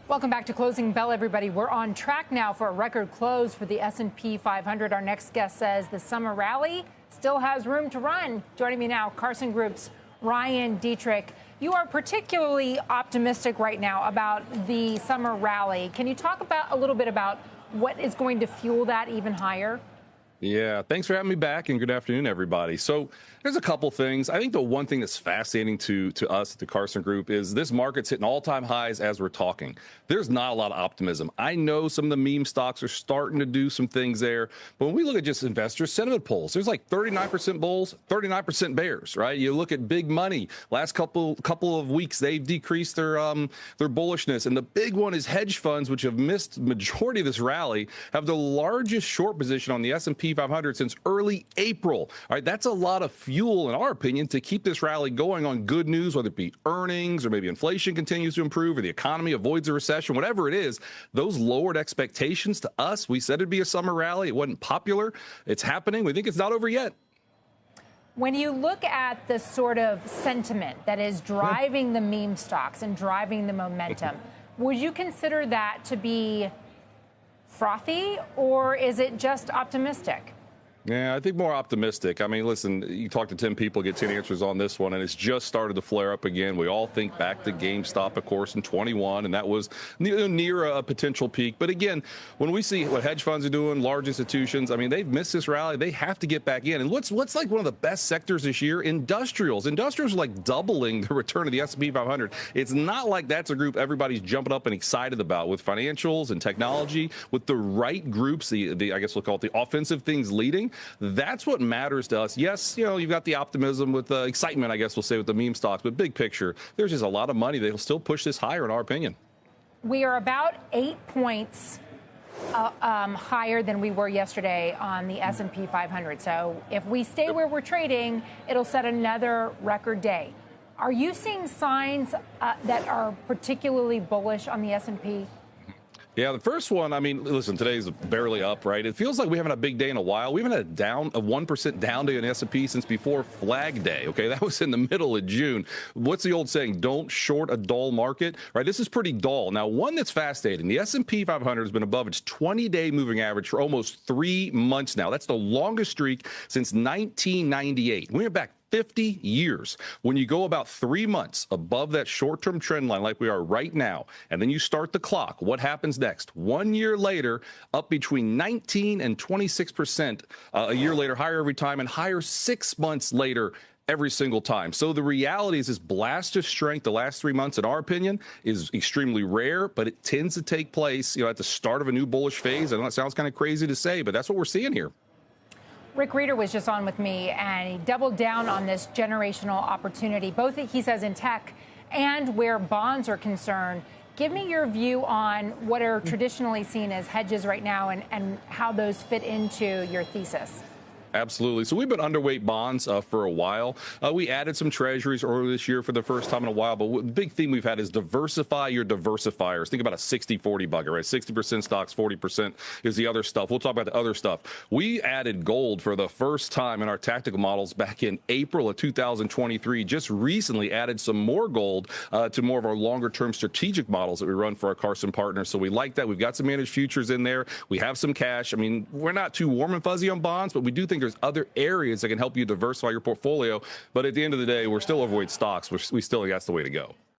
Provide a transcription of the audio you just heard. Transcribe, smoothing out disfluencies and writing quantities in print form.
Welcome back to Closing Bell, everybody. We're on track now for a record close for the S&P 500. Our next guest says the summer rally still has room to run. Joining me now, Carson Group's Ryan Detrick. You are particularly optimistic right now about the summer rally. Can you talk about a little bit about what is going to fuel that even higher? Yeah, thanks for having me back, and good afternoon, everybody. So there's a couple things. I think the one thing that's fascinating to us at the Carson Group is this market's hitting all-time highs as we're talking. There's not a lot of optimism. I know some of the meme stocks are starting to do some things there, but when we look at just investor sentiment polls, there's like 39% bulls, 39% bears, right? You look at big money. Last couple of weeks, they've decreased their bullishness, and the big one is hedge funds, which have missed majority of this rally, have the largest short position on the S&P 500 since early April. All right, that's a lot of fuel, in our opinion, to keep this rally going on good news, whether it be earnings or maybe inflation continues to improve or the economy avoids a recession, whatever it is. Those lowered expectations to us. We said it'd be a summer rally. It wasn't popular. It's happening. We think it's not over yet. When you look at the sort of sentiment that is driving the meme stocks and driving the momentum, would you consider that to be frothy, or is it just optimistic? Yeah, I think more optimistic. I mean, listen, you talk to 10 people, get 10 answers on this one, and it's just started to flare up again. We all think back to GameStop, of course, in 21, and that was near a potential peak. But again, when we see what hedge funds are doing, large institutions, I mean, they've missed this rally. They have to get back in. And what's like one of the best sectors this year? Industrials. Industrials are like doubling the return of the S&P 500. It's not like that's a group everybody's jumping up and excited about. With financials and technology, with the right groups, the I guess we'll call it the offensive things leading, that's what matters to us. Yes, you know, you've got the optimism with the excitement, I guess we'll say, with the meme stocks, but big picture, there's just a lot of money that'll still push this higher, in our opinion. We are about 8 points higher than we were yesterday on the S&P 500. So if we stay where we're trading, it'll set another record day. Are you seeing signs that are particularly bullish on the S&P? Yeah, the first one, I mean, listen, today's barely up, right? It feels like we haven't had a big day in a while. We haven't had a 1% down day in S&P since before Flag Day, okay? That was in the middle of June. What's the old saying? Don't short a dull market, right? This is pretty dull. Now, one that's fascinating, the S&P 500 has been above its 20-day moving average for almost 3 months now. That's the longest streak since 1998. We went back 50 years. When you go about 3 months above that short-term trend line like we are right now, and then you start the clock, what happens next? 1 year later, up between 19 and 26%. A year later, higher every time, and higher 6 months later every single time. So the reality is this blast of strength the last 3 months, in our opinion, is extremely rare, but it tends to take place, at the start of a new bullish phase. I know it sounds kind of crazy to say, but that's what we're seeing here. Rick Reeder was just on with me, and he doubled down on this generational opportunity, both, he says, in tech and where bonds are concerned. Give me your view on what are traditionally seen as hedges right now and how those fit into your thesis. Absolutely. So we've been underweight bonds for a while. We added some treasuries earlier this year for the first time in a while. But the big theme we've had is diversify your diversifiers. Think about a 60-40 bucket, right? 60% stocks, 40% is the other stuff. We'll talk about the other stuff. We added gold for the first time in our tactical models back in April of 2023. Just recently added some more gold to more of our longer-term strategic models that we run for our Carson partners. So we like that. We've got some managed futures in there. We have some cash. I mean, we're not too warm and fuzzy on bonds, but we do think there's other areas that can help you diversify your portfolio. But at the end of the day, we're still overweight stocks. We still think that's the way to go.